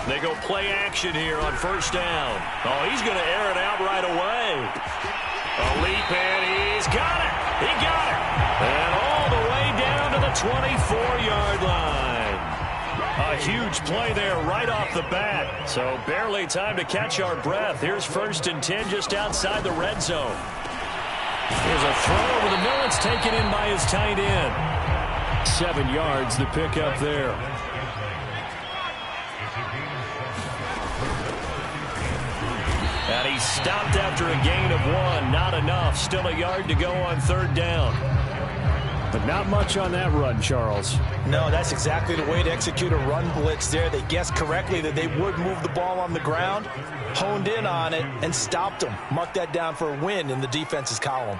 They go play action here on first down. Oh, he's going to air it out right away. A leap, and he's got it. He got it. And all the way down to the 24-yard line. A huge play there right off the bat. So barely time to catch our breath. Here's 1st and 10 just outside the red zone. Here's a throw over the middle. It's taken in by his tight end. 7 yards, the pickup there. And he stopped after a gain of 1. Not enough. Still a yard to go on 3rd down. But not much on that run, Charles. No, that's exactly the way to execute a run blitz there. They guessed correctly that they would move the ball on the ground, honed in on it, and stopped them. Mark that down for a win in the defense's column.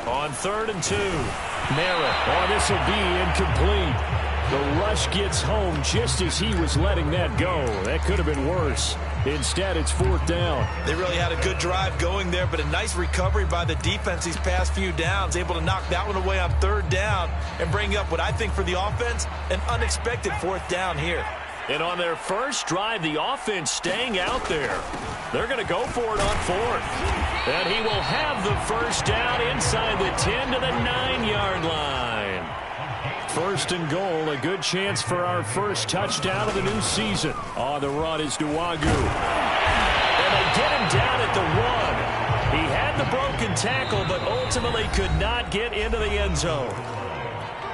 On 3rd and 2. Merritt. Oh, this will be incomplete. The rush gets home just as he was letting that go. That could have been worse. Instead, it's 4th down. They really had a good drive going there, but a nice recovery by the defense these past few downs. Able to knock that one away on 3rd down and bring up what I think for the offense, an unexpected 4th down here. And on their first drive, the offense staying out there. They're going to go for it on 4th. And he will have the first down inside the 10 to the 9-yard line. 1st and goal, a good chance for our first touchdown of the new season. On the run is Nwagu. And they get him down at the 1. He had the broken tackle, but ultimately could not get into the end zone.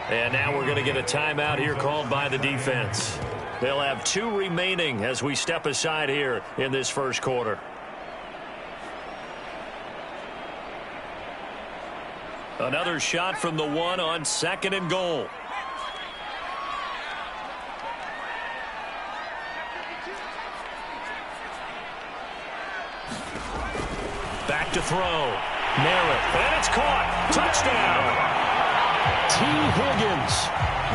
And now we're going to get a timeout here called by the defense. They'll have 2 remaining as we step aside here in this first quarter. Another shot from the 1 on 2nd and goal. Back to throw. Merritt. And it's caught. Touchdown. T. Higgins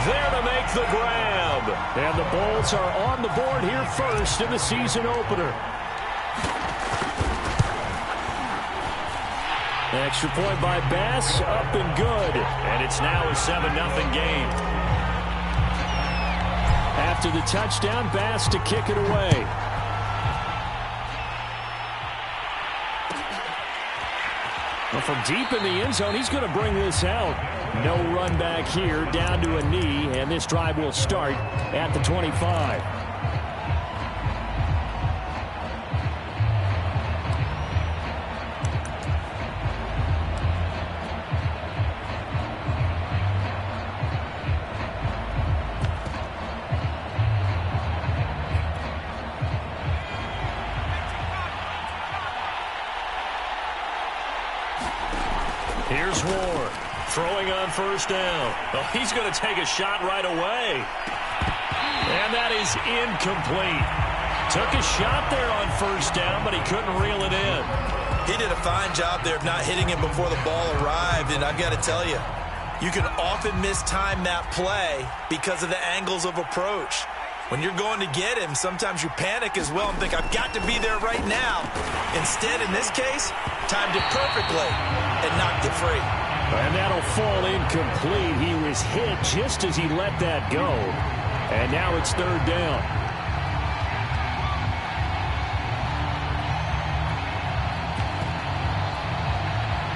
there to make the grab. And the Bolts are on the board here first in the season opener. Extra point by Bass, up and good. And it's now a 7-0 game. After the touchdown, Bass to kick it away. Well, from deep in the end zone, he's going to bring this out. No run back here, down to a knee, and this drive will start at the 25. Here's Ward throwing on 1st down. Oh, he's going to take a shot right away. And that is incomplete. Took a shot there on 1st down, but he couldn't reel it in. He did a fine job there of not hitting it before the ball arrived, and I've got to tell you, you can often mistime that play because of the angles of approach. When you're going to get him, sometimes you panic as well and think, I've got to be there right now. Instead, in this case, timed it perfectly and knocked it free. And that'll fall incomplete. He was hit just as he let that go. And now it's 3rd down.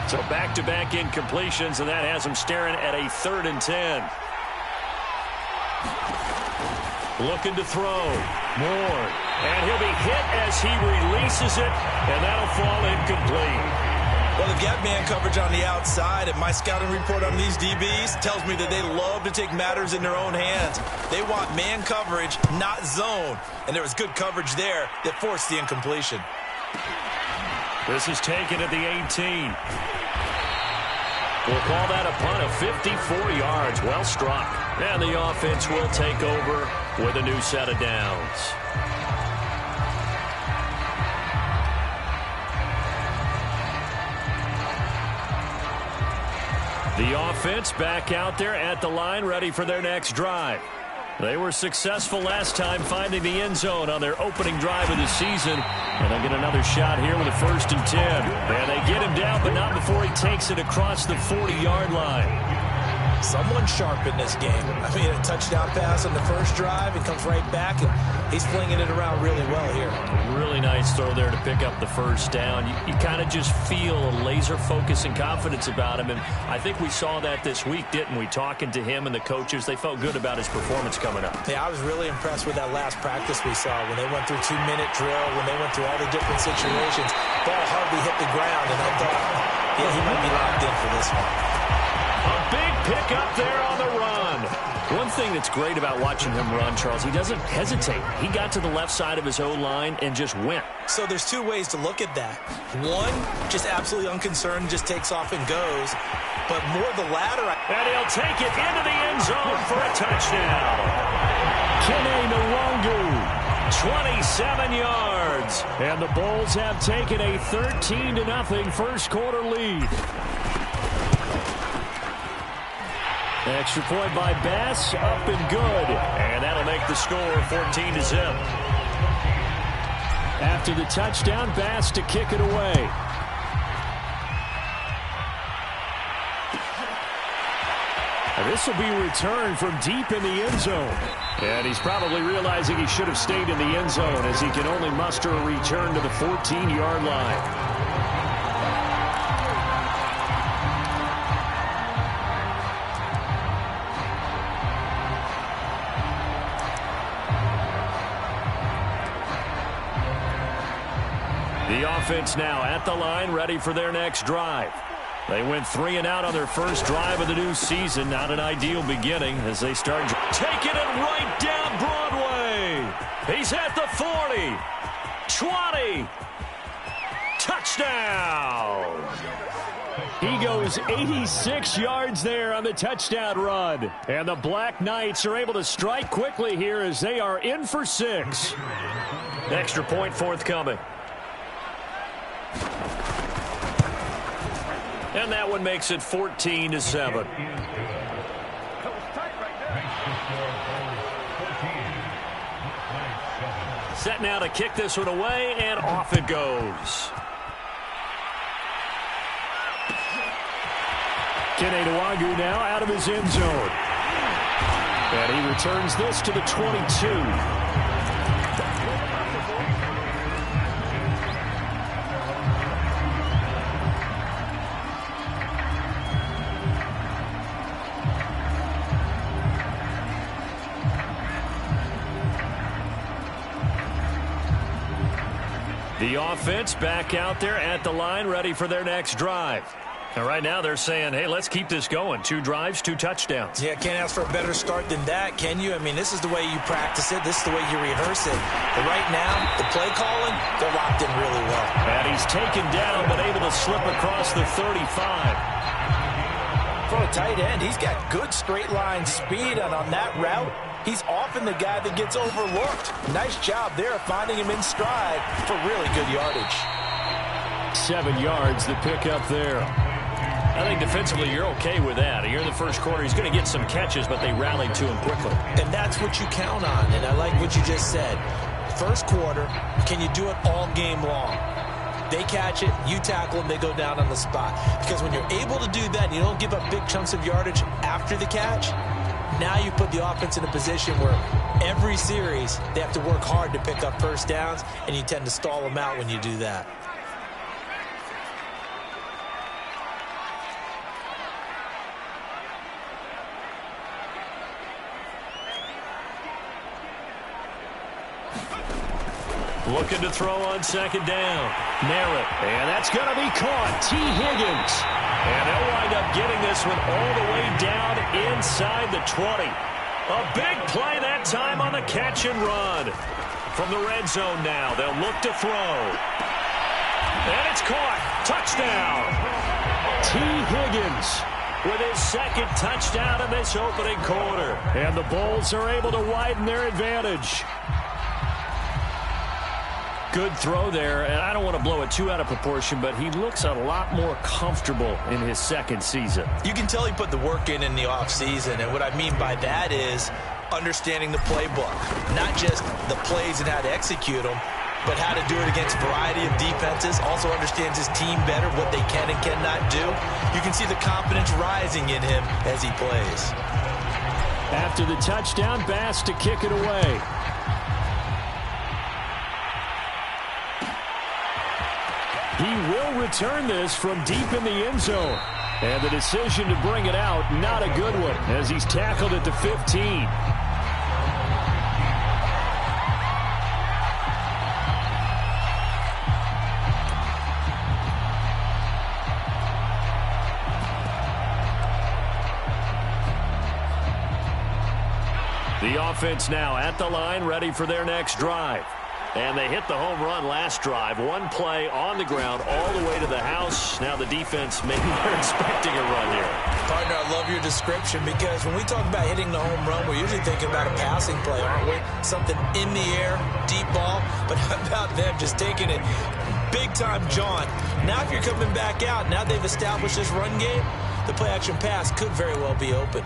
So back-to-back incompletions, and that has him staring at a 3rd and 10. Looking to throw. Moore. And he'll be hit as he releases it, and that'll fall incomplete. Well, they've got man coverage on the outside, and my scouting report on these DBs tells me that they love to take matters in their own hands. They want man coverage, not zone. And there was good coverage there that forced the incompletion. This is taken at the 18. We'll call that a punt of 54 yards. Well struck. And the offense will take over with a new set of downs. The offense back out there at the line, ready for their next drive. They were successful last time finding the end zone on their opening drive of the season. And they'll get another shot here with a 1st and 10. And they get him down, but not before he takes it across the 40-yard line. Someone sharp in this game. I mean, a touchdown pass on the first drive and comes right back, and he's flinging it around really well here. Really nice throw there to pick up the first down. You kind of just feel a laser focus and confidence about him, and I think we saw that this week, didn't we? Talking to him and the coaches, they felt good about his performance coming up. Yeah, I was really impressed with that last practice we saw when they went through 2-minute drill, when they went through all the different situations. Ball hardly hit the ground, and I thought, yeah, he might be locked in for this one. A big pickup there on the run. One thing that's great about watching him run, Charles, he doesn't hesitate. He got to the left side of his O-line and just went. So there's two ways to look at that. One, just absolutely unconcerned, just takes off and goes. But more the latter. And he'll take it into the end zone for a touchdown. Kene Nwangu, 27 yards. and the Bulls have taken a 13-0 first quarter lead. Extra point by Bass, up and good. And that'll make the score 14-0. After the touchdown, Bass to kick it away. And this will be returned from deep in the end zone. And he's probably realizing he should have stayed in the end zone as he can only muster a return to the 14-yard line. The offense now at the line, ready for their next drive. They went 3 and out on their first drive of the new season. Not an ideal beginning as they start taking it right down Broadway. He's at the 40, 20, touchdown. He goes 86 yards there on the touchdown run. And the Black Knights are able to strike quickly here as they are in for 6. Extra point forthcoming. And that one makes it 14-7. Set now to kick this one away, and off it goes. Kene Nwangu now out of his end zone. And he returns this to the 22. The offense back out there at the line, ready for their next drive. And right now they're saying, hey, let's keep this going. 2 drives, 2 touchdowns. Yeah, can't ask for a better start than that, can you? I mean, this is the way you practice it. This is the way you rehearse it. But right now, the play calling, they're locked in really well. And he's taken down, but able to slip across the 35. For a tight end, he's got good straight line speed, and on that route, he's often the guy that gets overlooked. Nice job there finding him in stride for really good yardage. 7 yards, the pickup there. I think defensively you're okay with that. Here in the first quarter, he's going to get some catches, but they rallied to him quickly. And that's what you count on, and I like what you just said. First quarter, can you do it all game long? They catch it, you tackle them, they go down on the spot. Because when you're able to do that and you don't give up big chunks of yardage after the catch, now you put the offense in a position where every series they have to work hard to pick up first downs, and you tend to stall them out when you do that. Looking to throw on second down. Merritt. And that's going to be caught. T. Higgins. And they'll wind up getting this one all the way down inside the 20. A big play that time on the catch and run. From the red zone now, they'll look to throw. And it's caught. Touchdown. T. Higgins with his second touchdown in this opening quarter. And the Bulls are able to widen their advantage. Good throw there, and I don't want to blow it too out of proportion, but he looks a lot more comfortable in his second season. You can tell he put the work in the offseason, and what I mean by that is understanding the playbook, not just the plays and how to execute them, but how to do it against a variety of defenses. Also understands his team better, what they can and cannot do. You can see the confidence rising in him as he plays. After the touchdown, Bass to kick it away. He will return this from deep in the end zone. And the decision to bring it out, not a good one, as he's tackled at the 15. The offense now at the line, ready for their next drive. And they hit the home run last drive. One play on the ground all the way to the house. Now the defense, maybe they're expecting a run here. Partner, I love your description because when we talk about hitting the home run, we're usually thinking about a passing play, aren't we? Something in the air, deep ball. But how about them just taking it big-time jaunt? Now if you're coming back out, now they've established this run game, the play-action pass could very well be open.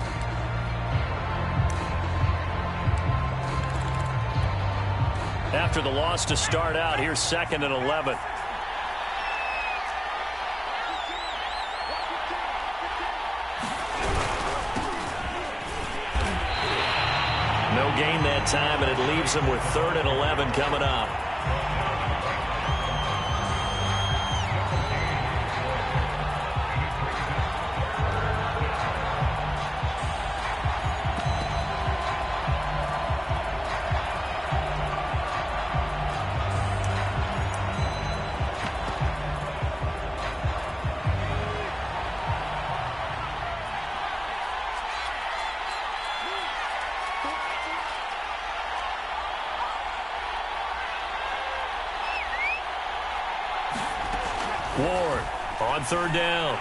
After the loss to start out, here's 2nd and 11. No gain that time, and it leaves them with 3rd and 11 coming up. Ward on 3rd down.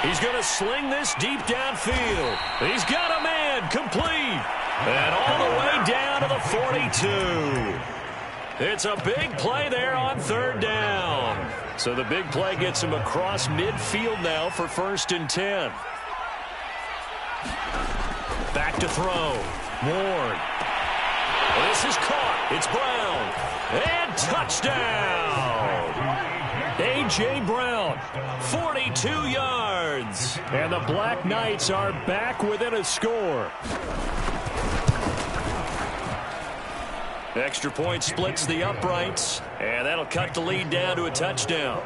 He's going to sling this deep downfield. He's got a man complete. And all the way down to the 42. It's a big play there on 3rd down. So the big play gets him across midfield now for 1st and 10. Back to throw. Ward. This is caught. It's Brown. And touchdown. A.J. Brown, 42 yards. And the Black Knights are back within a score. Extra point splits the uprights, and that'll cut the lead down to a touchdown.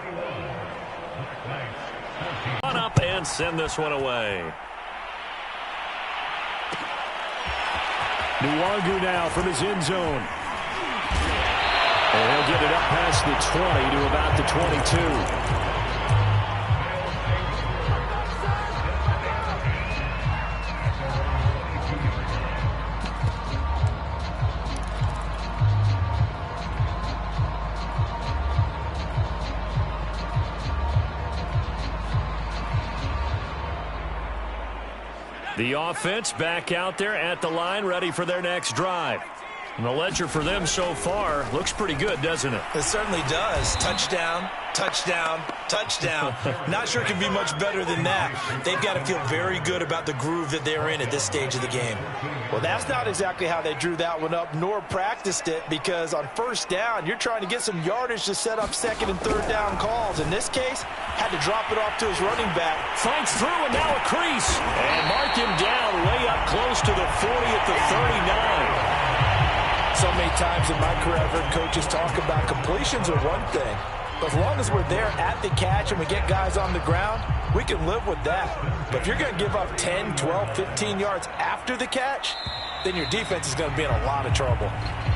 On up and send this one away. Nwangu now from his end zone. And he'll get it up past the 20 to about the 22. The offense back out there at the line, ready for their next drive. And the ledger for them so far looks pretty good, doesn't it? It certainly does. Touchdown, touchdown, touchdown. Not sure it can be much better than that. They've got to feel very good about the groove that they're in at this stage of the game. Well, that's not exactly how they drew that one up, nor practiced it, because on 1st down, you're trying to get some yardage to set up 2nd and 3rd down calls. In this case, had to drop it off to his running back. Fights through, and now a crease. And mark him down way up close to the 40 at the 39. So many times in my career, I've heard coaches talk about completions are one thing. But as long as we're there at the catch and we get guys on the ground, we can live with that. But if you're going to give up 10, 12, 15 yards after the catch, then your defense is going to be in a lot of trouble.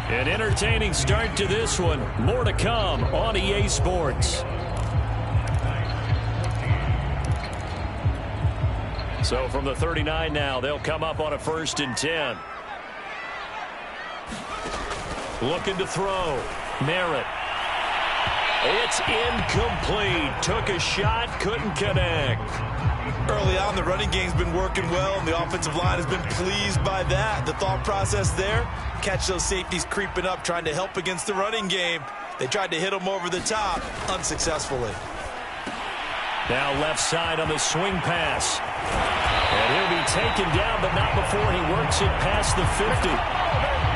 An entertaining start to this one. More to come on EA Sports. So from the 39 now, they'll come up on a 1st and 10. Looking to throw. Merritt. It's incomplete. Took a shot, couldn't connect. Early on, the running game's been working well, and the offensive line has been pleased by that. The thought process there, catch those safeties creeping up, trying to help against the running game. They tried to hit them over the top, unsuccessfully. Now left side on the swing pass. And he'll be taken down, but not before he works it past the 50.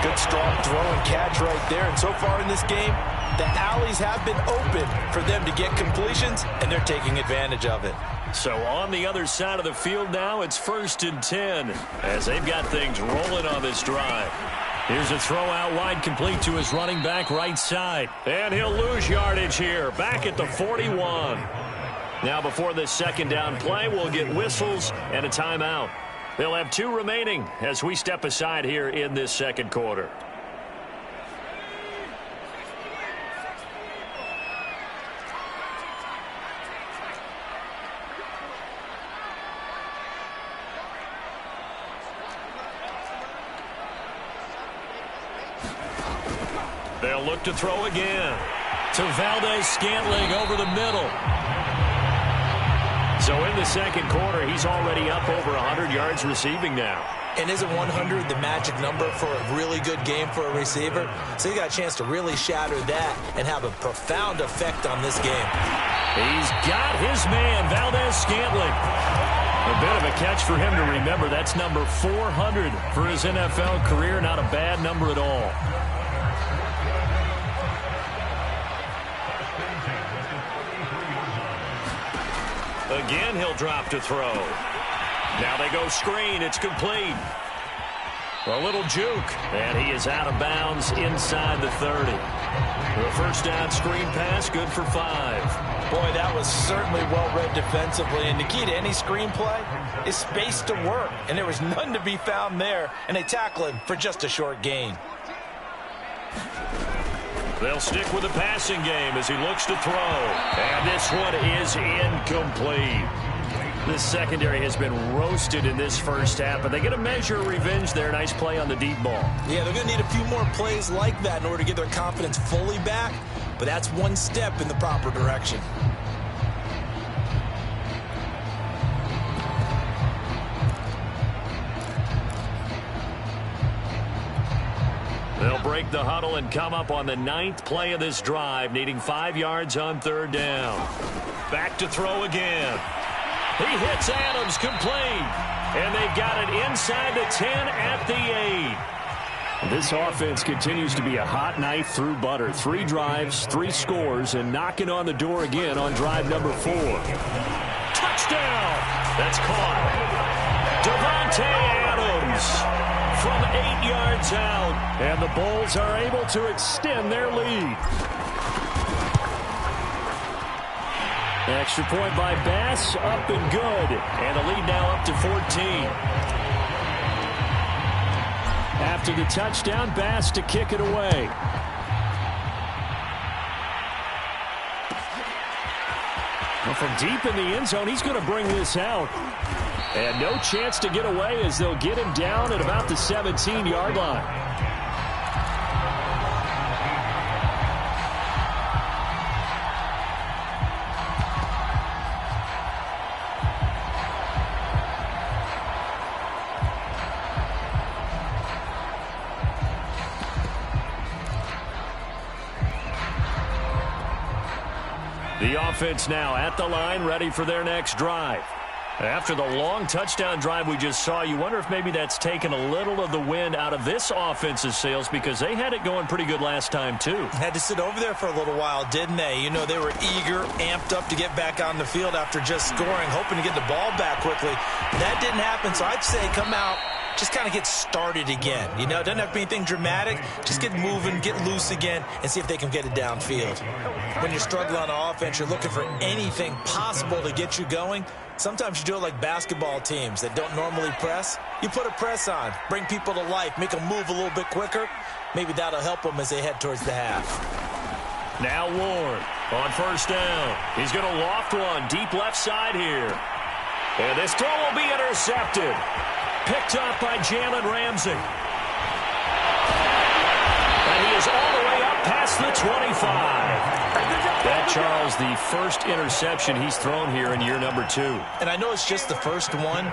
Good, strong throw and catch right there. And so far in this game, the alleys have been open for them to get completions, and they're taking advantage of it. So on the other side of the field now, it's 1st and 10 as they've got things rolling on this drive. Here's a throw out wide, complete to his running back right side. And he'll lose yardage here, back at the 41. Now before this second down play, we'll get whistles and a timeout. They'll have 2 remaining as we step aside here in this second quarter. They'll look to throw again to Valdez-Scantling over the middle. So in the second quarter, he's already up over 100 yards receiving now. And isn't 100 the magic number for a really good game for a receiver? So he got a chance to really shatter that and have a profound effect on this game. He's got his man, Valdez-Scantling. A bit of a catch for him to remember. That's number 400 for his NFL career. Not a bad number at all. Again, he'll drop to throw. Now they go screen. It's complete. A little juke. And he is out of bounds inside the 30. The first down screen pass, good for 5. Boy, that was certainly well-read defensively. And the key to any screen play is space to work. And there was none to be found there. And they tackle him for just a short gain. They'll stick with the passing game as he looks to throw. And this one is incomplete. This secondary has been roasted in this first half, but they get a measure of revenge there. Nice play on the deep ball. Yeah, they're going to need a few more plays like that in order to get their confidence fully back, but that's one step in the proper direction. They'll break the huddle and come up on the 9th play of this drive, needing 5 yards on 3rd down. Back to throw again. He hits Adams, complete. And they've got it inside the 10 at the 8. This offense continues to be a hot knife through butter. 3 drives, 3 scores, and knocking on the door again on drive number 4. Touchdown! That's caught. Davante Adams from 8 yards out. And the Bulls are able to extend their lead. Extra point by Bass, up and good. And the lead now up to 14. After the touchdown, Bass to kick it away. Well, from deep in the end zone, he's going to bring this out. And no chance to get away as they'll get him down at about the 17-yard line. The offense now at the line, ready for their next drive. After the long touchdown drive we just saw, you wonder if maybe that's taken a little of the wind out of this offense's sails, because they had it going pretty good last time, too. Had to sit over there for a little while, didn't they? You know, they were eager, amped up to get back on the field after just scoring, hoping to get the ball back quickly. That didn't happen, so I'd say come out, just kind of get started again. You know, it doesn't have to be anything dramatic. Just get moving, get loose again, and see if they can get it downfield. When you're struggling on offense, you're looking for anything possible to get you going. Sometimes you do it like basketball teams that don't normally press. You put a press on, bring people to life, make them move a little bit quicker. Maybe that'll help them as they head towards the half. Now Ward on first down. He's going to loft one deep left side here. And this throw will be intercepted. Picked up by Jalen Ramsey. And he is all the way up past the 25. That, Charles, the first interception he's thrown here in year number 2. And I know it's just the first one,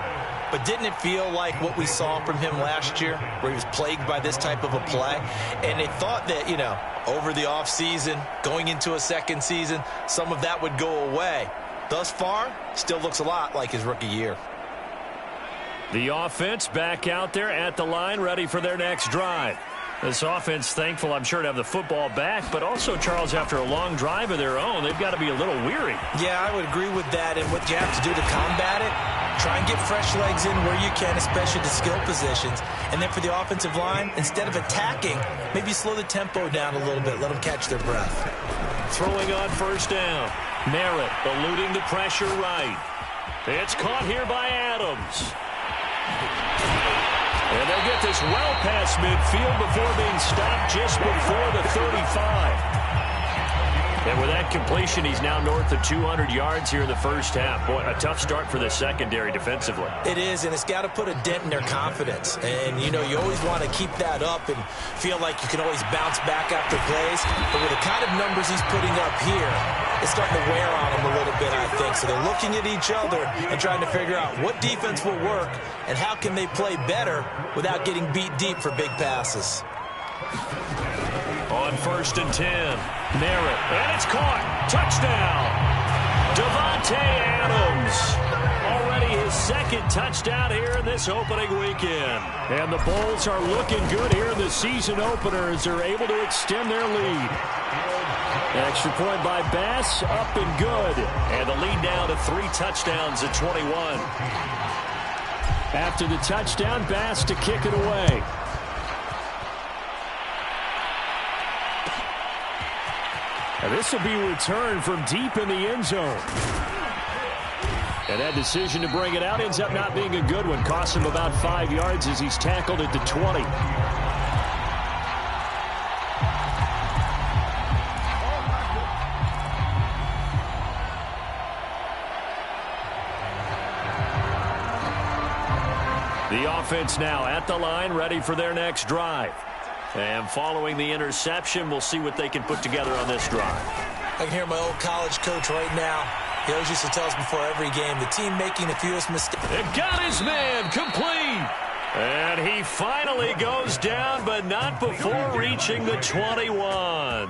but didn't it feel like what we saw from him last year, where he was plagued by this type of a play? And they thought that, you know, over the offseason, going into a second season, some of that would go away. Thus far, still looks a lot like his rookie year. The offense back out there at the line, ready for their next drive. This offense thankful, I'm sure, to have the football back, but also, Charles, after a long drive of their own, they've got to be a little weary. Yeah, I would agree with that. And what you have to do to combat it, try and get fresh legs in where you can, especially the skill positions. And then for the offensive line, instead of attacking, maybe slow the tempo down a little bit. Let them catch their breath. Throwing on first down. Merritt eluding the pressure right. It's caught here by Adams. And they'll get this well past midfield before being stopped just before the 35. And with that completion, he's now north of 200 yards here in the first half. Boy, a tough start for the secondary defensively. It is, and it's got to put a dent in their confidence. And, you know, you always want to keep that up and feel like you can always bounce back after plays. But with the kind of numbers he's putting up here, it's starting to wear on them a little bit, I think. So they're looking at each other and trying to figure out what defense will work and how can they play better without getting beat deep for big passes. On first and 10, Merritt, and it's caught. Touchdown. Davante Adams. Already his second touchdown here in this opening weekend. And the Bulls are looking good here in the season opener as they're able to extend their lead. Extra point by Bass, up and good. And the lead down to 3 touchdowns at 21. After the touchdown, Bass to kick it away. And this will be returned from deep in the end zone. And that decision to bring it out ends up not being a good one. Costs him about 5 yards as he's tackled at the 20. The offense now at the line, ready for their next drive. And following the interception, we'll see what they can put together on this drive. I can hear my old college coach right now. He always used to tell us before every game, the team making the fewest mistakes. It got his man complete. And he finally goes down, but not before reaching the 21.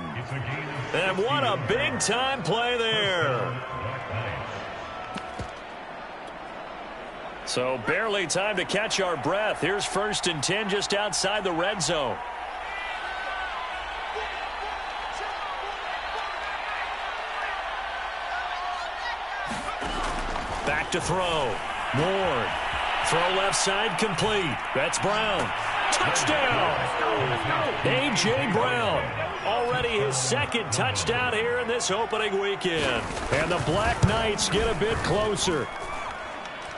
And what a big-time play there. So barely time to catch our breath. Here's first and 10 just outside the red zone. Back to throw. Ward. Throw left side complete. That's Brown. Touchdown. A.J. Brown. Already his second touchdown here in this opening weekend. And the Black Knights get a bit closer.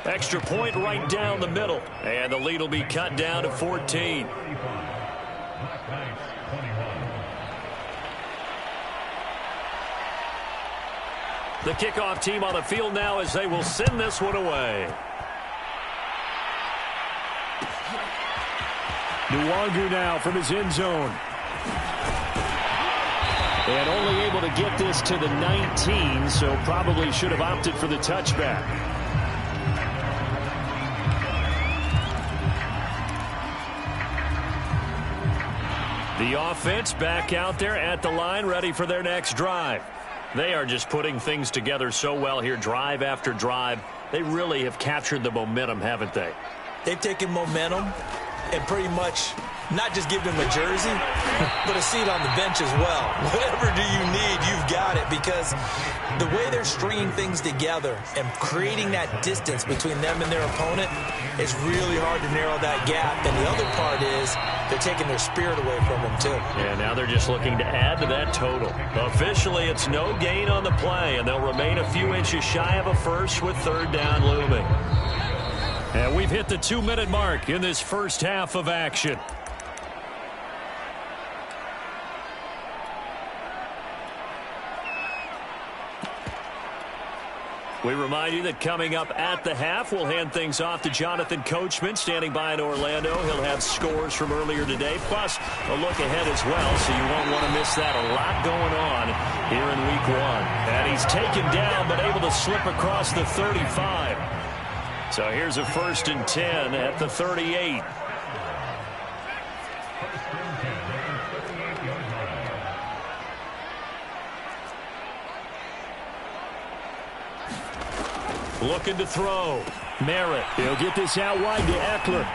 Extra point right down the middle. And the lead will be cut down to 14. The kickoff team on the field now as they will send this one away. Nwangu now from his end zone. And only able to get this to the 19, so probably should have opted for the touchback. The offense back out there at the line, ready for their next drive. They are just putting things together so well here, drive after drive. They really have captured the momentum, haven't they? They've taken momentum and pretty much not just give them a jersey, but a seat on the bench as well. Whatever do you need, you've got it, because the way they're stringing things together and creating that distance between them and their opponent is really hard to narrow that gap. And the other part is they're taking their spirit away from them, too. Yeah, now they're just looking to add to that total. Officially, it's no gain on the play, and they'll remain a few inches shy of a first with third down looming. And we've hit the 2-minute mark in this first half of action. We remind you that coming up at the half, we'll hand things off to Jonathan Coachman, standing by in Orlando. He'll have scores from earlier today, plus a look ahead as well, so you won't want to miss that. A lot going on here in Week 1. And he's taken down, but able to slip across the 35. So here's a first and 10 at the 38. Looking to throw. Merritt. He'll get this out wide to Eckler.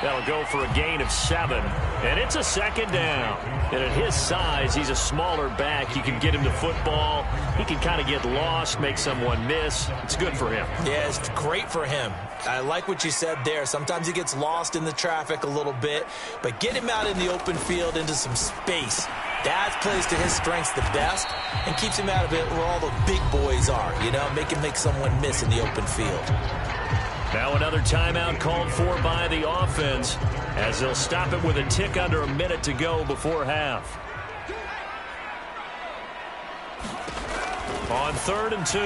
That'll go for a gain of 7. And it's a second down. And at his size, he's a smaller back. You can get him the football. He can kind of get lost, make someone miss. It's good for him. Yeah, it's great for him. I like what you said there. Sometimes he gets lost in the traffic a little bit. But get him out in the open field into some space. That plays to his strengths the best and keeps him out of it where all the big boys are. You know, make him make someone miss in the open field. Now another timeout called for by the offense as they'll stop it with a tick under a minute to go before half. On 3rd and 2,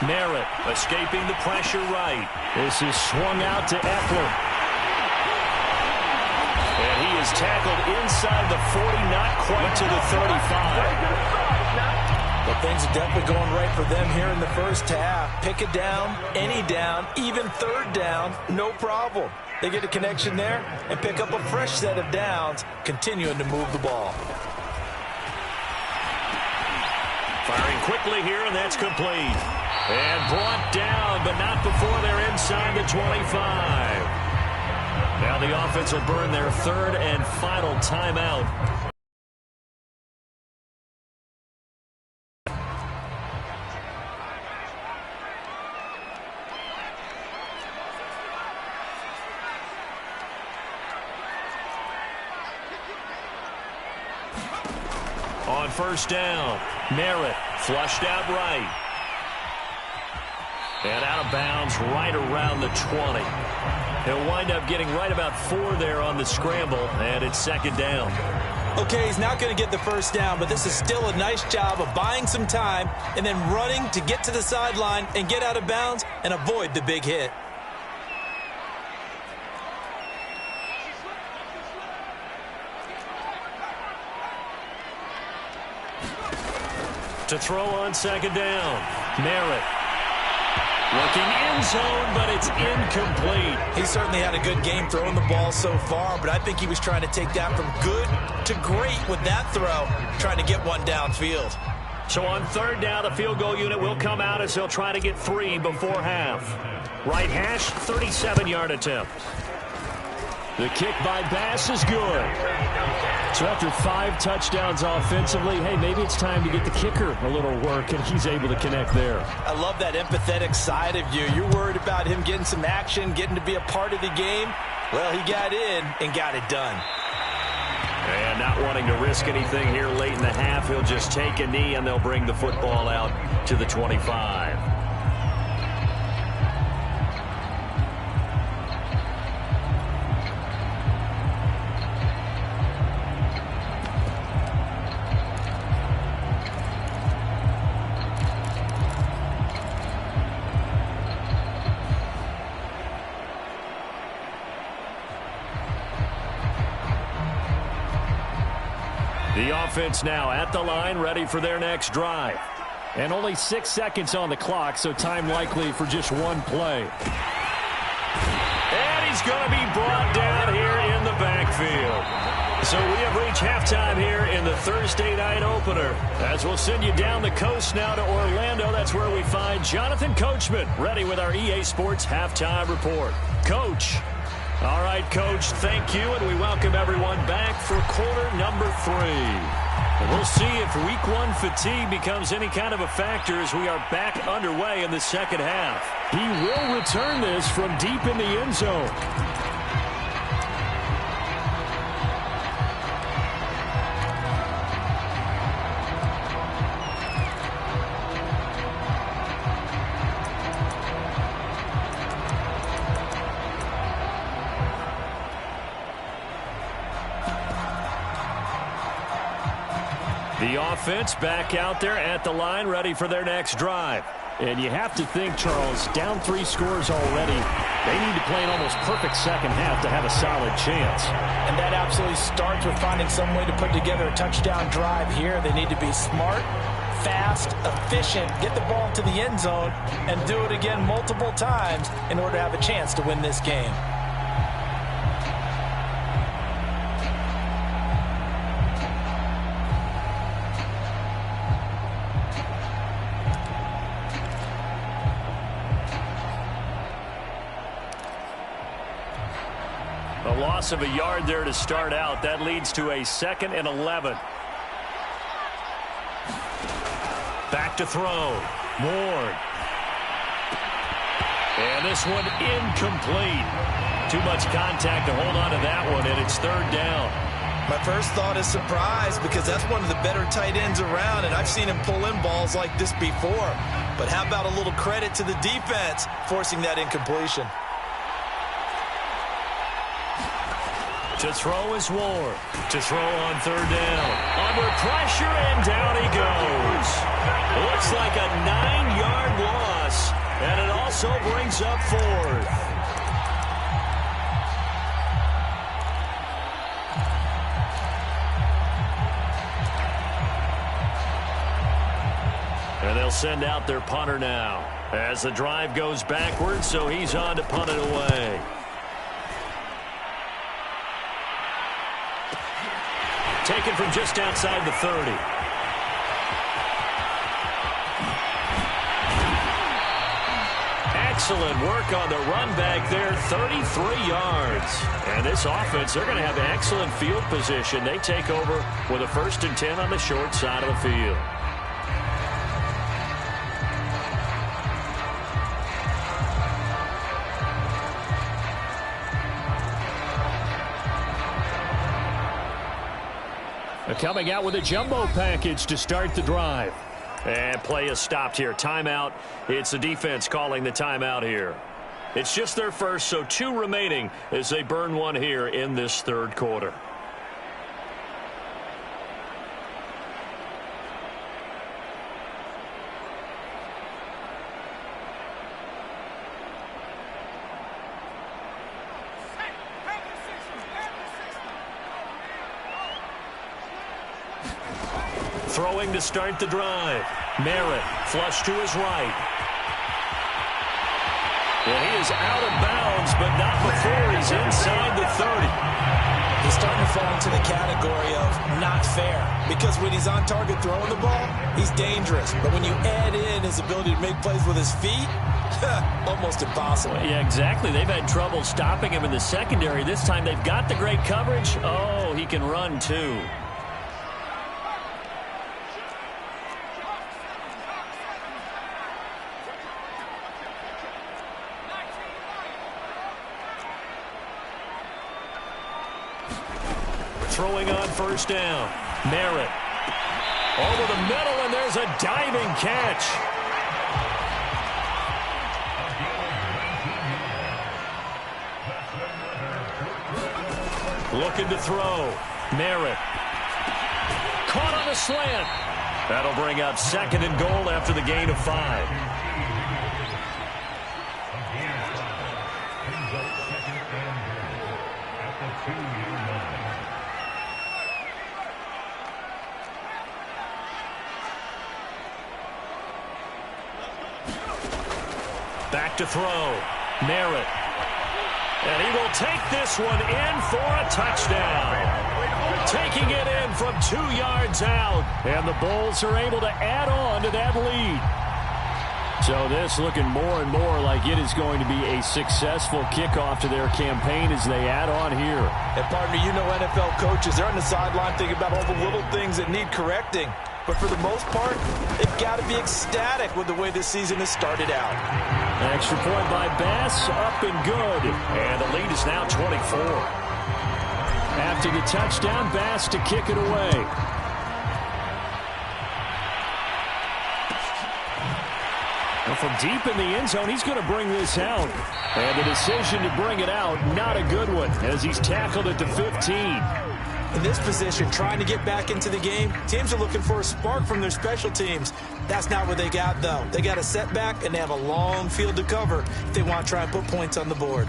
Merritt escaping the pressure right. This is swung out to Eckler. And he is tackled inside the 40, not quite to the 35. But things are definitely going right for them here in the first half. Pick a down, any down, even 3rd down, no problem. They get a connection there and pick up a fresh set of downs, continuing to move the ball. Firing quickly here, and that's complete. And brought down, but not before they're inside the 25. Now the offense will burn their 3rd and final timeout. On 1st down, Merritt flushed out right. And out of bounds right around the 20. He'll wind up getting right about 4 there on the scramble, and it's 2nd down. Okay, he's not going to get the 1st down, but this is still a nice job of buying some time and then running to get to the sideline and get out of bounds and avoid the big hit. To throw on 2nd down, Merritt. Looking end zone, but it's incomplete. He certainly had a good game throwing the ball so far, but I think he was trying to take that from good to great with that throw, trying to get one downfield. So on 3rd down, the field goal unit will come out as they'll try to get 3 before half. Right hash, 37-yard attempt. The kick by Bass is good. So after 5 touchdowns offensively, hey, maybe it's time to get the kicker a little work, and he's able to connect there. I love that empathetic side of you. You're worried about him getting some action, getting to be a part of the game. Well, he got in and got it done. And not wanting to risk anything here late in the half, he'll just take a knee, and they'll bring the football out to the 25. The offense now at the line, ready for their next drive. And only 6 seconds on the clock, so time likely for just 1 play. And he's going to be brought down here in the backfield. So we have reached halftime here in the Thursday night opener. As we'll send you down the coast now to Orlando, that's where we find Jonathan Coachman, ready with our EA Sports halftime report. Coach. All right, Coach, thank you, and we welcome everyone back for quarter number 3. And we'll see if week 1 fatigue becomes any kind of a factor as we are back underway in the second half. He will return this from deep in the end zone. The offense back out there at the line, ready for their next drive. And you have to think, Charles, down 3 scores already. They need to play an almost perfect second half to have a solid chance. And that absolutely starts with finding some way to put together a touchdown drive here. They need to be smart, fast, efficient, get the ball to the end zone, and do it again multiple times in order to have a chance to win this game. A loss of a yard there to start out. That leads to a 2nd and 11. Back to throw. Ward. And this one incomplete. Too much contact to hold on to that one, and it's 3rd down. My first thought is surprise, because that's one of the better tight ends around, and I've seen him pull in balls like this before. But how about a little credit to the defense forcing that incompletion? To throw is Ward. To throw on 3rd down. Under pressure, and down he goes. Looks like a 9-yard loss, and it also brings up 4th. And they'll send out their punter now as the drive goes backwards, so he's on to punt it away. Taken from just outside the 30. Excellent work on the run back there, 33 yards. And this offense, they're going to have excellent field position. They take over with a 1st and 10 on the short side of the field. Coming out with a jumbo package to start the drive. And play is stopped here. Timeout. It's the defense calling the timeout here. It's just their first, so 2 remaining as they burn one here in this 3rd quarter. Throwing to start the drive. Merritt, flush to his right. Well, he is out of bounds, but not before he's inside the 30. He's starting to fall into the category of not fair, because when he's on target throwing the ball, he's dangerous. But when you add in his ability to make plays with his feet, almost impossible. Well, yeah, exactly. They've had trouble stopping him in the secondary. This time they've got the great coverage. Oh, he can run too. Throwing on 1st down. Merritt. Over the middle, and there's a diving catch. Looking to throw. Merritt. Caught on a slant. That'll bring up 2nd and goal after the gain of 5. Back to throw. Merritt. And he will take this one in for a touchdown. Taking it in from 2 yards out. And the Bulls are able to add on to that lead. So this looking more and more like it is going to be a successful kickoff to their campaign as they add on here. And partner, you know NFL coaches, they're on the sideline thinking about all the little things that need correcting. But for the most part, they've got to be ecstatic with the way this season has started out. Extra point by Bass, up and good. And the lead is now 24. After the touchdown, Bass to kick it away. Well, from deep in the end zone, he's going to bring this out. And the decision to bring it out, not a good one, as he's tackled at the 15. In this position, trying to get back into the game, teams are looking for a spark from their special teams. That's not what they got, though. They got a setback, and they have a long field to cover if they want to try and put points on the board.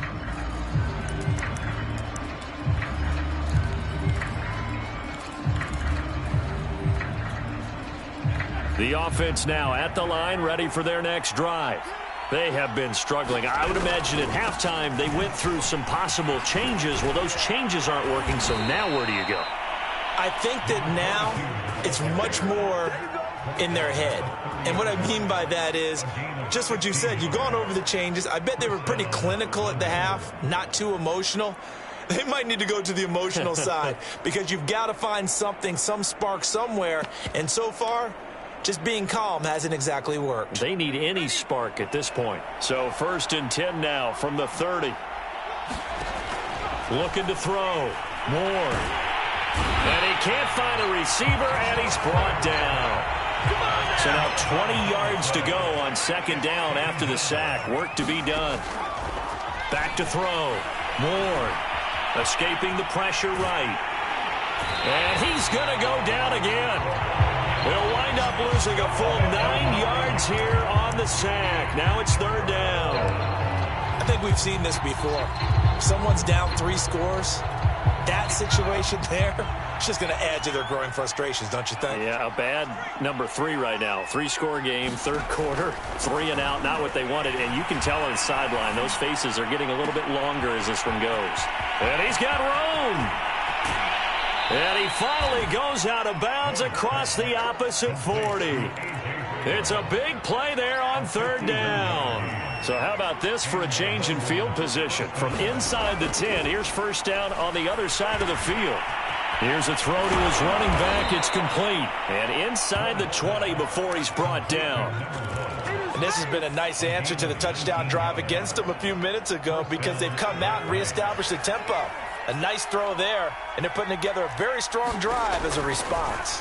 The offense now at the line, ready for their next drive. They have been struggling. I would imagine at halftime they went through some possible changes. Well, those changes aren't working, so now where do you go? I think that now it's much more in their head. And what I mean by that is just what you said. You've gone over the changes. I bet they were pretty clinical at the half, not too emotional. They might need to go to the emotional side because you've got to find something, some spark somewhere. And so far, just being calm hasn't exactly worked. They need any spark at this point. So 1st and 10 now from the 30. Looking to throw. Moore. And he can't find a receiver, and he's brought down. So now 20 yards to go on 2nd down after the sack. Work to be done. Back to throw. Moore escaping the pressure right. And he's going to go down again. He'll wind up losing a full 9 yards here on the sack. Now it's 3rd down. I think we've seen this before. Someone's down 3 scores. That situation there, it's just going to add to their growing frustrations, don't you think? Yeah, a bad number 3 right now. 3-score game, 3rd quarter, 3 and out, not what they wanted. And you can tell on the sideline, those faces are getting a little bit longer as this one goes. And he's got room. And he finally goes out of bounds across the opposite 40. It's a big play there on 3rd down. So how about this for a change in field position? From inside the 10, here's 1st down on the other side of the field. Here's a throw to his running back. It's complete. And inside the 20 before he's brought down. And this has been a nice answer to the touchdown drive against them a few minutes ago because they've come out and reestablished the tempo. A nice throw there, and they're putting together a very strong drive as a response.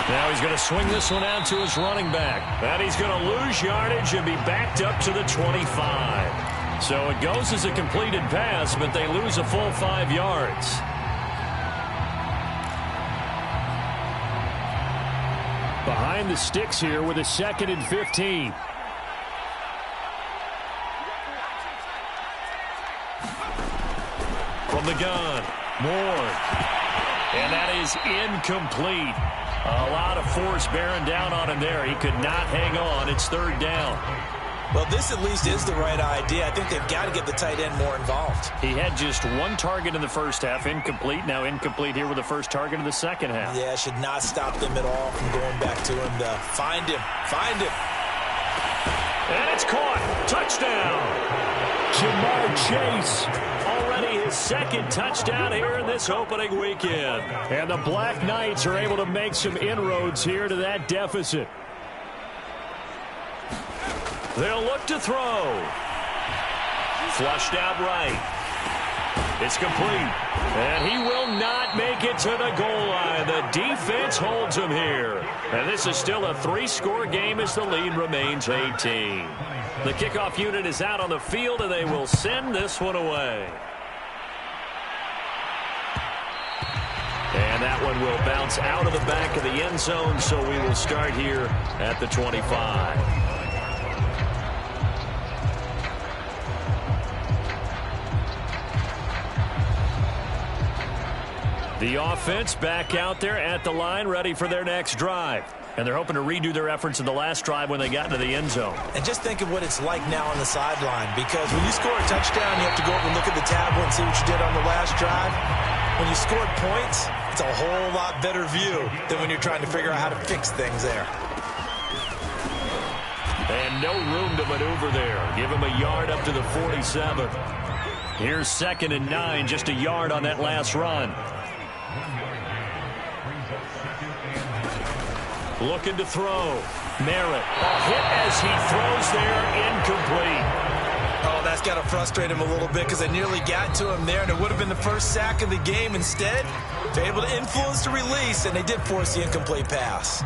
Now he's going to swing this one out to his running back. And he's going to lose yardage and be backed up to the 25. So it goes as a completed pass, but they lose a full 5 yards. Behind the sticks here with a 2nd and 15. From the gun, Moore. And that is incomplete. A lot of force bearing down on him there. He could not hang on. It's 3rd down. Well, this at least is the right idea. I think they've got to get the tight end more involved. He had just 1 target in the 1st half, incomplete. Now incomplete here with the 1st target in the 2nd half. Yeah, should not stop them at all from going back to him to find him. Find him. And it's caught. Touchdown. Jamar Chase. Already his 2nd touchdown here in this opening weekend. And the Black Knights are able to make some inroads here to that deficit. They'll look to throw. Flushed out right. It's complete. And he will not make it to the goal line. The defense holds him here. And this is still a 3-score game as the lead remains 18. The kickoff unit is out on the field, and they will send this one away. And that one will bounce out of the back of the end zone, so we will start here at the 25. The offense back out there at the line, ready for their next drive. And they're hoping to redo their efforts in the last drive when they got into the end zone. And just think of what it's like now on the sideline, because when you score a touchdown, you have to go over and look at the tablet and see what you did on the last drive. When you scored points, it's a whole lot better view than when you're trying to figure out how to fix things there. And no room to maneuver there. Give him a yard up to the 47. Here's 2nd and 9, just a yard on that last run. Looking to throw. Merritt. A hit as he throws there, incomplete. Oh, that's got to frustrate him a little bit because they nearly got to him there, and it would have been the first sack of the game. Instead, they're able to influence the release, and they did force the incomplete pass.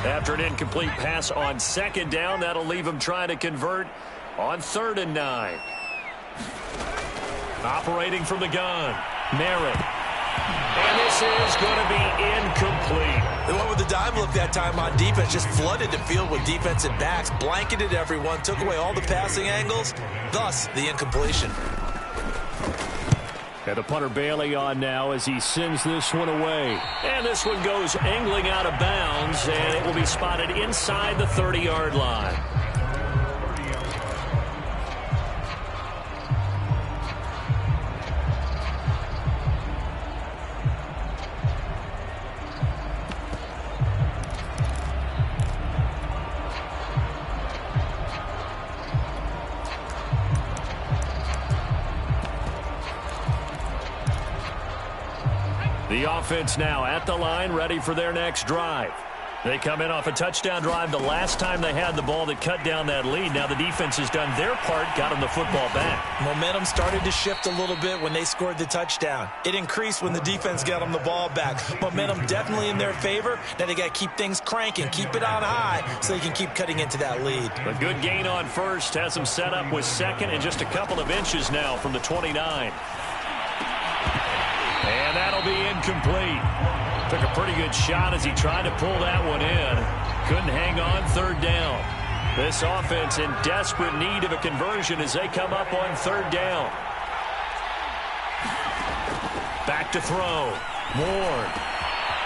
After an incomplete pass on 2nd down, that'll leave him trying to convert on 3rd and 9. Operating from the gun, Merritt. And this is going to be incomplete. They went with the dive look that time on defense, just flooded the field with defensive backs, blanketed everyone, took away all the passing angles, thus the incompletion. And the punter Bailey on now as he sends this one away. And this one goes angling out of bounds, and it will be spotted inside the 30-yard line. The offense now at the line, ready for their next drive. They come in off a touchdown drive the last time they had the ball that cut down that lead. Now the defense has done their part, got them the football back. Momentum started to shift a little bit when they scored the touchdown. It increased when the defense got them the ball back. Momentum definitely in their favor. Now they got to keep things cranking, keep it on high so they can keep cutting into that lead. A good gain on first has them set up with second and just a couple of inches now from the 29. And that'll be incomplete. Took a pretty good shot as he tried to pull that one in. Couldn't hang on, third down. This offense in desperate need of a conversion as they come up on third down. Back to throw. Ward.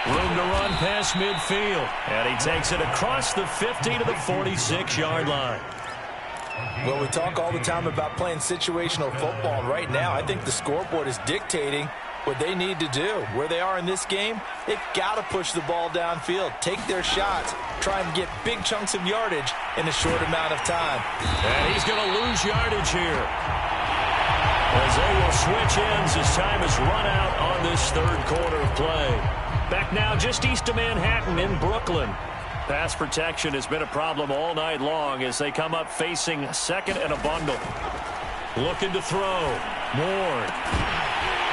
Room to run past midfield. And he takes it across the 50 to the 46-yard line. Well, we talk all the time about playing situational football, and right now I think the scoreboard is dictating what they need to do. Where they are in this game, they've got to push the ball downfield, take their shots, try and get big chunks of yardage in a short amount of time. And he's going to lose yardage here, as they will switch ends as time is run out on this third quarter of play. Back now just east of Manhattan in Brooklyn. Pass protection has been a problem all night long as they come up facing second and a bundle. Looking to throw. Ward.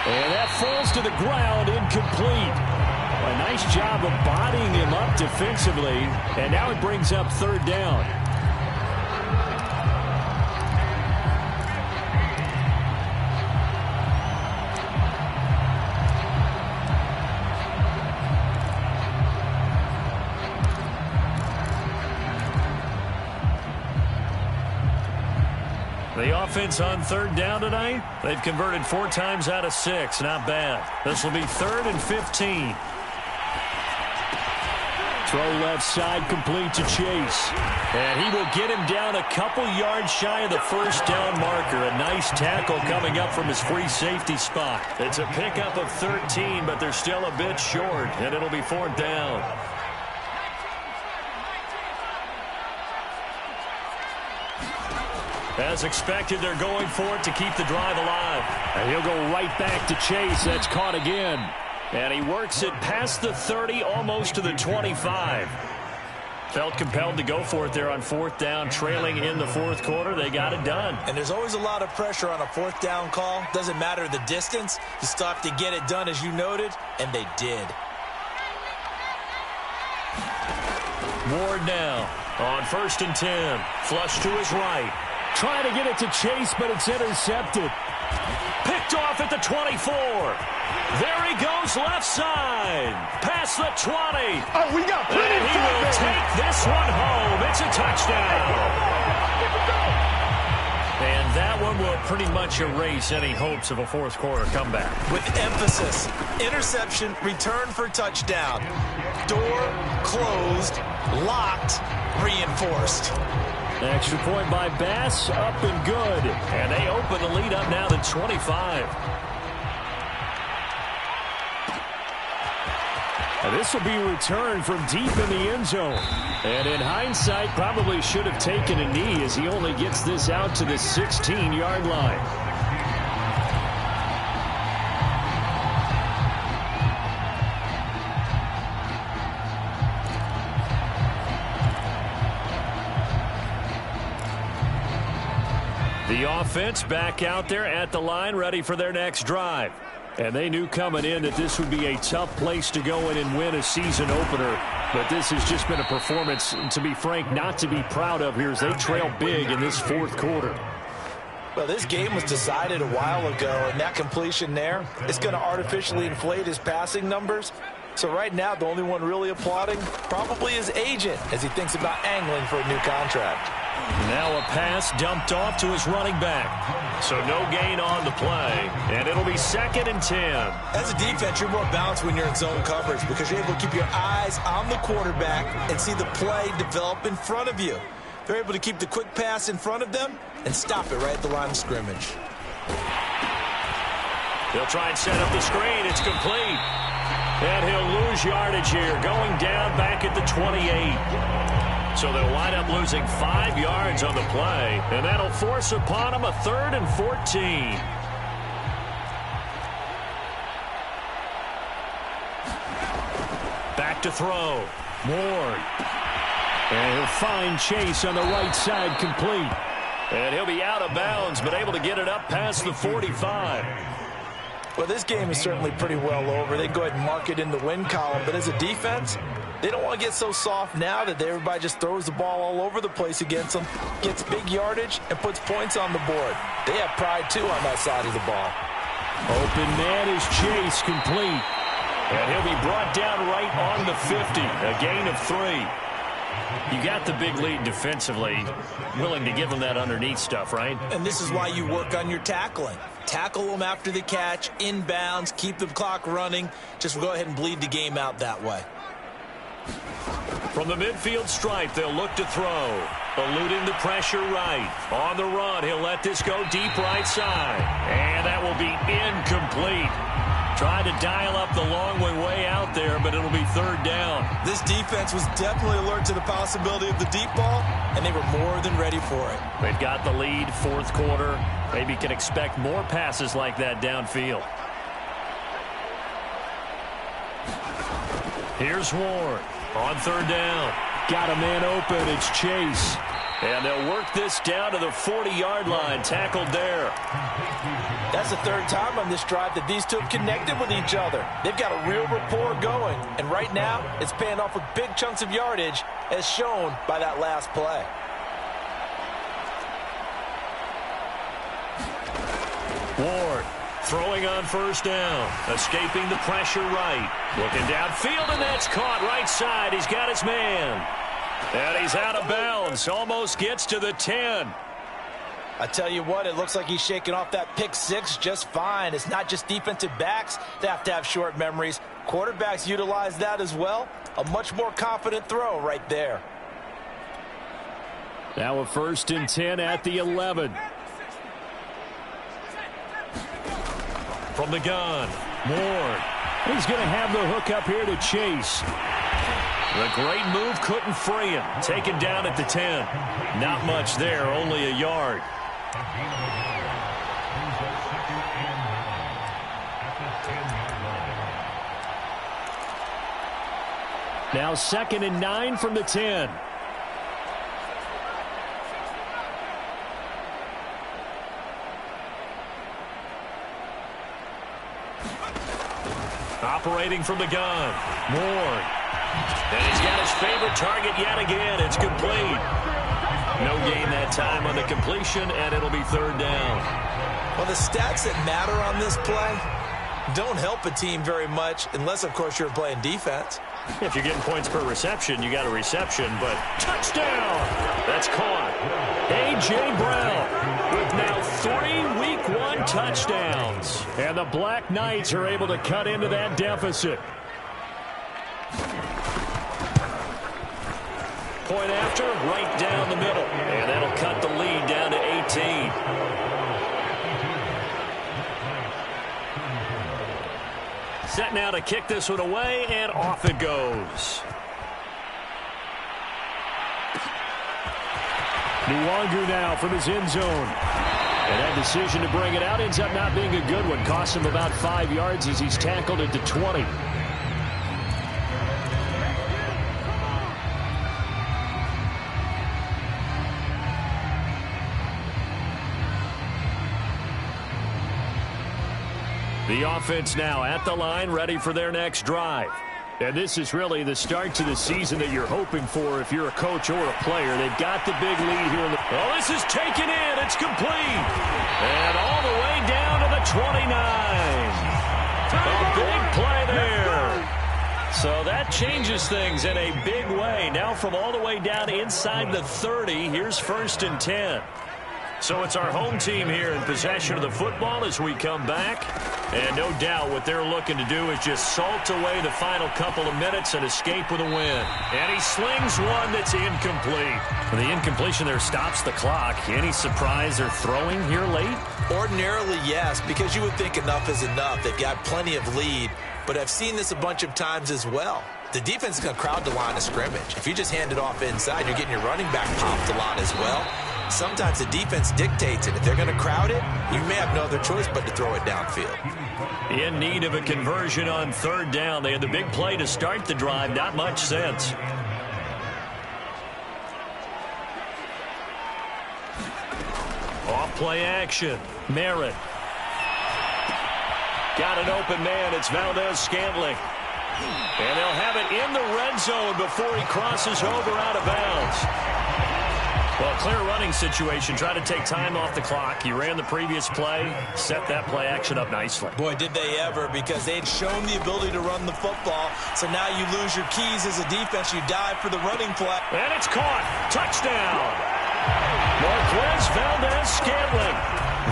And that falls to the ground, incomplete. A nice job of bodying him up defensively, and now it brings up third down. The offense on third down tonight, they've converted 4 times out of 6. Not bad. This will be 3rd and 15. Throw left side, complete to Chase. And he will get him down a couple yards shy of the first down marker. A nice tackle coming up from his free safety spot. It's a pickup of 13, but they're still a bit short, and it'll be 4th down. As expected, they're going for it to keep the drive alive. And he'll go right back to Chase. That's caught again. And he works it past the 30, almost to the 25. Felt compelled to go for it there on 4th down, trailing in the 4th quarter. They got it done. And there's always a lot of pressure on a 4th down call. Doesn't matter the distance. You still have to get it done, as you noted, and they did. Ward now on 1st and 10. Flush to his right. Trying to get it to Chase, but it's intercepted. Picked off at the 24. There he goes left side. Past the 20. Oh, we got plenty and he will take this one home. It's a touchdown. And that one will pretty much erase any hopes of a 4th quarter comeback. With emphasis, interception, return for touchdown. Door closed, locked, reinforced. Extra point by Bass, up and good. And they open the lead up now to 25. And this will be returned from deep in the end zone. And in hindsight, probably should have taken a knee as he only gets this out to the 16-yard line. The offense back out there at the line, ready for their next drive. And they knew coming in that this would be a tough place to go in and win a season opener. But this has just been a performance, to be frank, not to be proud of here as they trail big in this 4th quarter. Well, this game was decided a while ago, and that completion there is going to artificially inflate his passing numbers. So right now, the only one really applauding probably his agent as he thinks about angling for a new contract. Now a pass dumped off to his running back. So no gain on the play, and it'll be 2nd and 10. As a defense, you're more balanced when you're in zone coverage because you're able to keep your eyes on the quarterback and see the play develop in front of you. They're able to keep the quick pass in front of them and stop it right at the line of scrimmage. They'll try and set up the screen. It's complete. And he'll lose yardage here, going down back at the 28. So they'll wind up losing 5 yards on the play, and that'll force upon them a 3rd and 14. Back to throw. Ward. And he'll find Chase on the right side, complete. And he'll be out of bounds, but able to get it up past the 45. Well, this game is certainly pretty well over. They go ahead and mark it in the win column. But as a defense, they don't want to get so soft now that everybody just throws the ball all over the place against them, gets big yardage, and puts points on the board. They have pride, too, on that side of the ball. Open man is Chase, complete. And he'll be brought down right on the 50, a gain of 3. You got the big lead defensively, willing to give them that underneath stuff, right? And this is why you work on your tackling. Tackle them after the catch, inbounds, keep the clock running. Just go ahead and bleed the game out that way. From the midfield stripe, they'll look to throw. Eluding the pressure right. On the run, he'll let this go deep right side. And that will be incomplete. Trying to dial up the long way out there, but it'll be third down. This defense was definitely alert to the possibility of the deep ball, and they were more than ready for it. They've got the lead, fourth quarter. Maybe can expect more passes like that downfield. Here's Ward on third down. Got a man open. It's Chase. And they'll work this down to the 40-yard line. Tackled there. That's the third time on this drive that these two have connected with each other. They've got a real rapport going. And right now, it's paying off with big chunks of yardage, as shown by that last play. Ward throwing on first down. Escaping the pressure right. Looking downfield, and that's caught right side. He's got his man. And he's out of bounds. Almost gets to the 10. I tell you what, it looks like he's shaking off that pick six just fine. It's not just defensive backs that have short memories. Quarterbacks utilize that as well. A much more confident throw right there. Now a 1st and 10 at the 11. From the gun, Ward. He's going to have the hook up here to Chase. The great move couldn't free him. Taken down at the 10. Not much there, only a yard. Now 2nd and 9 from the 10. Operating from the gun, Ward. And he's got his favorite target yet again. It's complete. No gain that time on the completion, and it'll be third down. Well, the stats that matter on this play don't help a team very much unless, of course, you're playing defense. If you're getting points per reception, you got a reception, but touchdown! That's caught. A.J. Brown with now 3 Week 1 touchdowns. And the Black Knights are able to cut into that deficit. Point after, right down the middle. And that'll cut the lead down to 18. Set now to kick this one away, and off it goes. Nwangu now from his end zone. And that decision to bring it out ends up not being a good one. Costs him about 5 yards as he's tackled at the 20. The offense now at the line, ready for their next drive. And this is really the start to the season that you're hoping for if you're a coach or a player. They've got the big lead here. Oh, this is taken in. It's complete. And all the way down to the 29. A big play there. So that changes things in a big way. Now from all the way down inside the 30, here's 1st and 10. So it's our home team here in possession of the football as we come back. And no doubt what they're looking to do is just salt away the final couple of minutes and escape with a win. And he slings one that's incomplete. The incompletion there stops the clock. Any surprise they're throwing here late? Ordinarily, yes, because you would think enough is enough. They've got plenty of lead, but I've seen this a bunch of times as well. The defense is going to crowd the line of scrimmage. If you just hand it off inside, you're getting your running back popped a lot as well. sometimes the defense dictates it. If they're going to crowd it, you may have no other choice but to throw it downfield. In need of a conversion on third down. They had the big play to start the drive. Not much sense. Off play action. Merritt. Got an open man. It's Valdez-Scantling. And they'll have it in the red zone before he crosses over out of bounds. Well, clear running situation. Try to take time off the clock. He ran the previous play, set that play action up nicely. Boy, did they ever, because they'd shown the ability to run the football. So now you lose your keys as a defense. You dive for the running play. And it's caught. Touchdown. Marquez Valdez-Scantling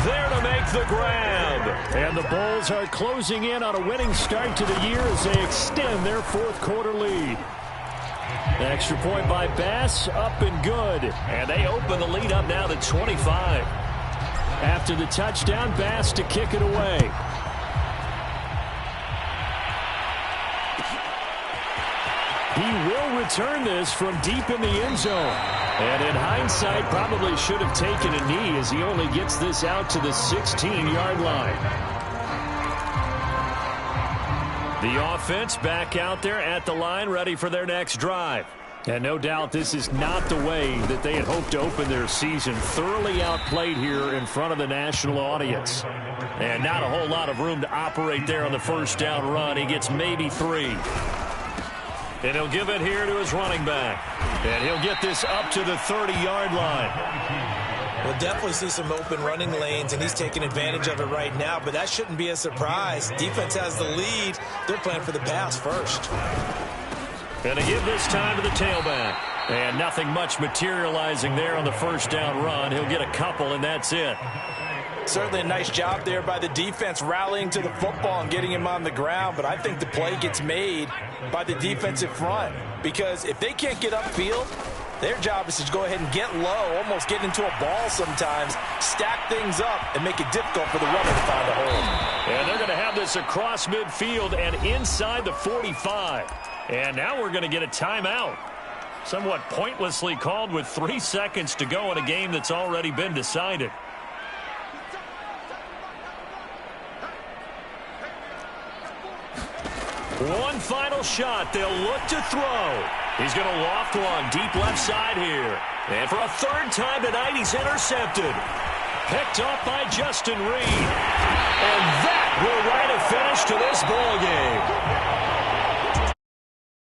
there to make the grab. And the Bulls are closing in on a winning start to the year as they extend their fourth quarter lead. Extra point by Bass, up and good. And they open the lead up now to 25. After the touchdown, Bass to kick it away. He will return this from deep in the end zone. And in hindsight, probably should have taken a knee as he only gets this out to the 16-yard line. The offense back out there at the line, ready for their next drive. And no doubt this is not the way that they had hoped to open their season. Thoroughly outplayed here in front of the national audience. And not a whole lot of room to operate there on the first down run. He gets maybe 3. And he'll give it here to his running back. And he'll get this up to the 30-yard line. We'll definitely see some open running lanes, and he's taking advantage of it right now, but that shouldn't be a surprise. Defense has the lead. They're playing for the pass first. Going to give this time to the tailback. And nothing much materializing there on the first down run. He'll get a couple, and that's it. Certainly a nice job there by the defense rallying to the football and getting him on the ground, but I think the play gets made by the defensive front, because if they can't get upfield, their job is to go ahead and get low, almost get into a ball sometimes, stack things up, and make it difficult for the runner to find a hole. And they're going to have this across midfield and inside the 45. And now we're going to get a timeout. Somewhat pointlessly called with 3 seconds to go in a game that's already been decided. One final shot. They'll look to throw. He's going to loft one deep left side here. And for a third time tonight, he's intercepted. Picked off by Justin Reed. And that will write a finish to this ball game.